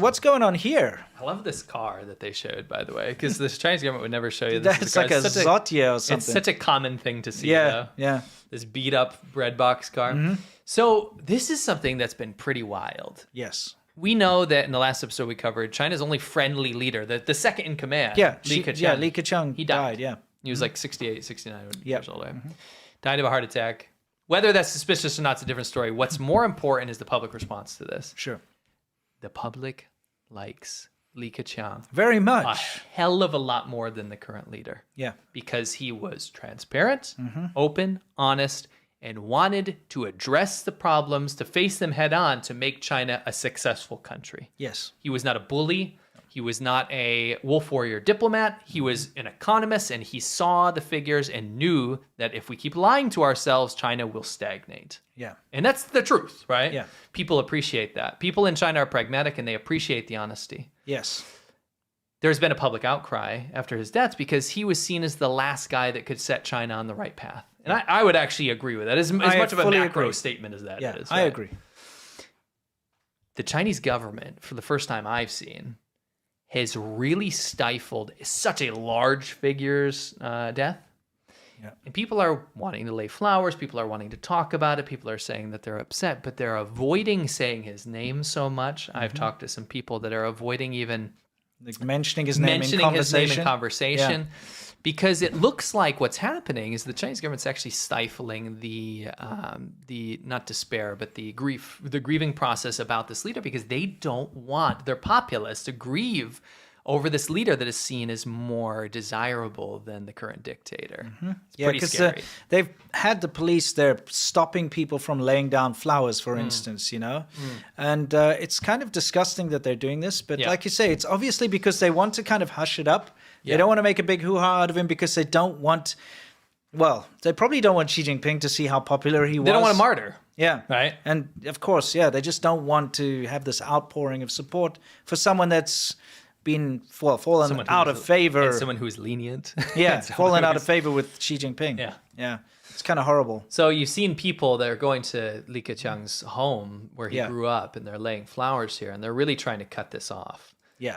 What's going on here? I love this car that they showed, by the way, because the Chinese government would never show you That's this. like a Zotye or something. It's such a common thing to see, Yeah, though. yeah. This beat-up bread box car. So this is something that's been pretty wild. Yes. We know that in the last episode we covered, China's only friendly leader, the second in command, Li Keqiang. Yeah, Li Keqiang He died. yeah. He was like 68, 69 years old. Right? Died of a heart attack. Whether that's suspicious or not is a different story. What's more important is the public response to this. Sure. The public likes Li Keqiang Very a much. hell of a lot more than the current leader. Yeah. Because he was transparent, open, honest, and wanted to address the problems, to face them head on, to make China a successful country. Yes. He was not a bully. He was not a wolf warrior diplomat. He was an economist, and he saw the figures and knew that if we keep lying to ourselves, China will stagnate. Yeah. And that's the truth, right? Yeah. People appreciate that. People in China are pragmatic, and they appreciate the honesty. Yes. There's been a public outcry after his death because he was seen as the last guy that could set China on the right path. And I would actually agree with that, as much of a macro statement as that is. I agree. The Chinese government, for the first time I've seen, has really stifled such a large figure's death. Yeah. And people are wanting to lay flowers. People are wanting to talk about it. People are saying that they're upset, but they're avoiding saying his name so much. I've talked to some people that are avoiding even Like mentioning his name in conversation. Because it looks like what's happening is the Chinese government's actually stifling the not despair, but the grieving process about this leader, because they don't want their populace to grieve over this leader that is seen as more desirable than the current dictator. It's pretty scary. They've had the police there stopping people from laying down flowers, for instance, and it's kind of disgusting that they're doing this. But like you say, it's obviously because they want to kind of hush it up. They don't want to make a big hoo-ha out of him because they don't want, they probably don't want Xi Jinping to see how popular he was. They don't want a martyr. Yeah. Right. And of course, they just don't want to have this outpouring of support for someone that's been fallen out of favor. And someone who's lenient. Yeah, fallen out of favor with Xi Jinping. Yeah. Yeah. It's kind of horrible. So you've seen people that are going to Li Keqiang's home where he grew up, and they're laying flowers here, and they're really trying to cut this off. Yeah.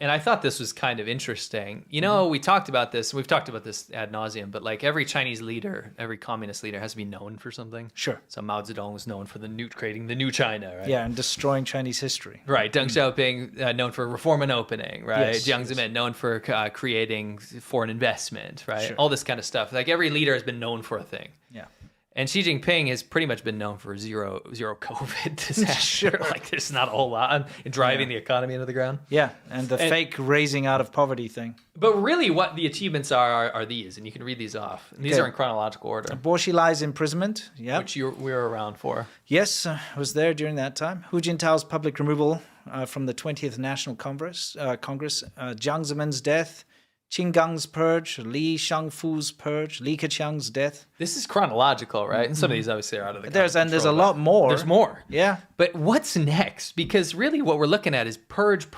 And I thought this was kind of interesting. We talked about this, and we've talked about this ad nauseum, but like every Chinese leader, every communist leader has to be known for something. Sure. So Mao Zedong was known for creating the new China, right? Yeah, and destroying Chinese history. Right. Deng Xiaoping, known for reform and opening, right? Yes, Jiang Zemin, known for creating foreign investment, right? Sure. All this kind of stuff. Like every leader has been known for a thing. Yeah. And Xi Jinping has pretty much been known for zero COVID disaster. Like there's not a whole lot in driving the economy into the ground. Yeah, and the fake raising out of poverty thing. But really what the achievements are these, and you can read these off. And these are in chronological order. Bo Xilai's imprisonment, Which we were around for. Yes, I was there during that time. Hu Jintao's public removal from the 20th National Congress, Jiang Zemin's death, Qin Gang's purge, Li Shangfu's purge, Li Keqiang's death. This is chronological, right? And some of these obviously are out of the There's a control, lot more. There's more. Yeah. But what's next? Because really what we're looking at is purge,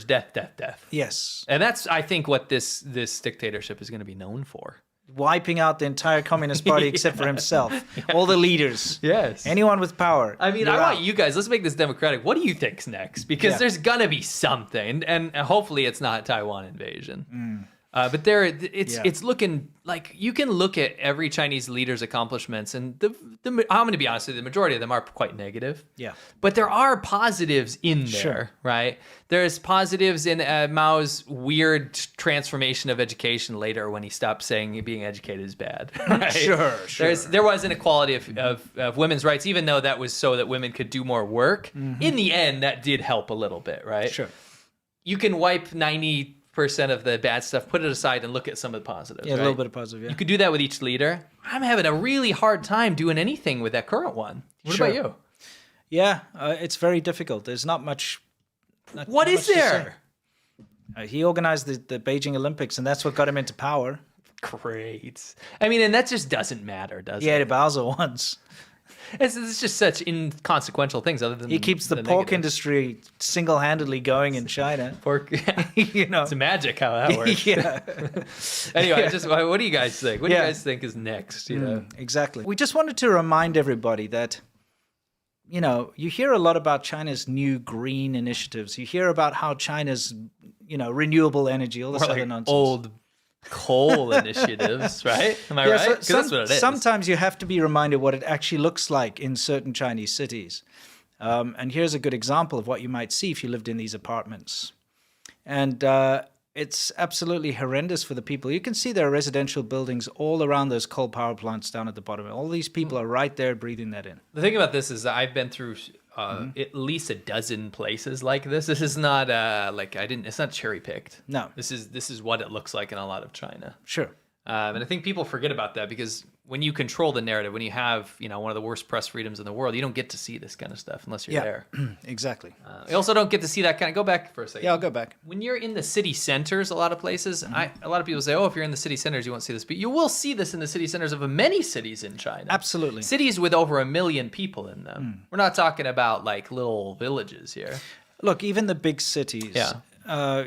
death, death. Yes. And that's, I think, what this dictatorship is going to be known for. Wiping out the entire Communist Party except for himself. All the leaders. Yes. Anyone with power. I mean, I want you guys, let's make this democratic. What do you think's next? Because there's going to be something. And hopefully it's not Taiwan invasion. But it's looking like you can look at every Chinese leader's accomplishments, and I'm going to be honest with you, the majority of them are quite negative. Yeah. But there are positives in there, Sure. right? There's positives in Mao's weird transformation of education later when he stopped saying being educated is bad. Right? Sure. There was inequality of women's rights, even though that was so that women could do more work. In the end, that did help a little bit, right? Sure. You can wipe 90% of the bad stuff, put it aside, and look at some of the positives. Yeah, right? a little bit of positive, yeah. You could do that with each leader. I'm having a really hard time doing anything with that current one. What about you? Yeah, it's very difficult. There's not much. What is there? He organized the Beijing Olympics, and that's what got him into power. Great. I mean, and that just doesn't matter, does it? Yeah, the Basel once. It's just such inconsequential things other than he keeps the pork industry single-handedly going in China. Pork, it's magic how that works. Yeah. Anyway, what do you guys think? What do you guys think is next? Exactly. We just wanted to remind everybody that you hear a lot about China's new green initiatives. You hear about how China's, renewable energy, all this other nonsense. Old coal initiatives, right? Am I right? So 'Cause that's what it is. Sometimes you have to be reminded what it actually looks like in certain Chinese cities. And here's a good example of what you might see if you lived in these apartments. And it's absolutely horrendous for the people. You can see there are residential buildings all around those coal power plants down at the bottom. All these people are right there breathing that in. The thing about this is I've been through at least a dozen places like this. This is not it's not cherry picked. No. This is what it looks like in a lot of China. Sure. And I think people forget about that because when you control the narrative, when you have, one of the worst press freedoms in the world, you don't get to see this kind of stuff unless you're there. Exactly. You also don't get to see that kind of, go back for a second. Yeah, I'll go back. When you're in the city centers, a lot of places, a lot of people say, if you're in the city centers, you won't see this. But you will see this in the city centers of many cities in China. Absolutely. Cities with over 1 million people in them. We're not talking about like little villages here. Look, even the big cities. Yeah.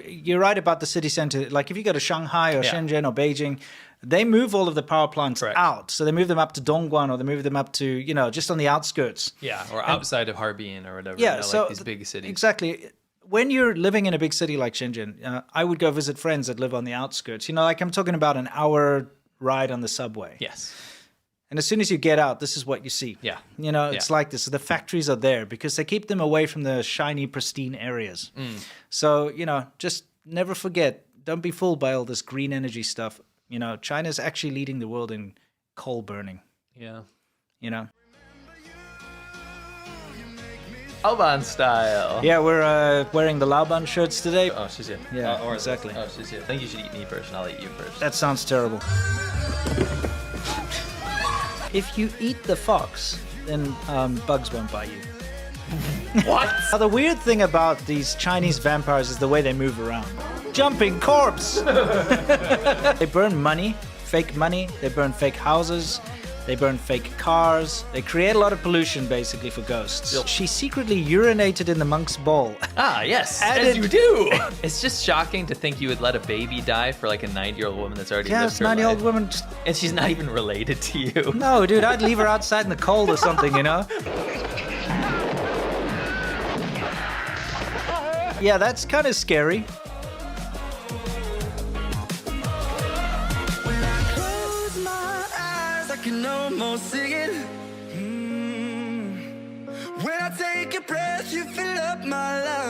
You're right about the city center. Like if you go to Shanghai or Shenzhen or Beijing, they move all of the power plants out. So they move them up to Dongguan or they move them up to, just on the outskirts. Yeah, or outside of Harbin or whatever. Yeah, so like these big cities. Exactly. When you're living in a big city like Shenzhen, I would go visit friends that live on the outskirts. Like I'm talking about an hour ride on the subway. Yes. And as soon as you get out, this is what you see. Yeah. It's like this. The factories are there because they keep them away from the shiny, pristine areas. So, just never forget, don't be fooled by all this green energy stuff. China's actually leading the world in coal burning. Yeah. Laoban style. Yeah, we're wearing the Laoban shirts today. Oh, she's here. Yeah, exactly. Oh, she's here. I think you should eat me first and I'll eat you first. That sounds terrible. If you eat the fox, then bugs won't bite you. What? Now, the weird thing about these Chinese vampires is the way they move around. Jumping corpse! They burn money, fake money. They burn fake houses. They burn fake cars. They create a lot of pollution, basically, for ghosts. Yep. She secretly urinated in the monk's bowl. Ah, yes, as you do. It's just shocking to think you would let a baby die for like a 90-year-old woman that's already lived her 90-year-old life. woman. And she's not even related to you. No, dude, I'd leave her outside in the cold or something, Yeah, that's kind of scary. Can almost see it. When I take a breath, you fill up my life.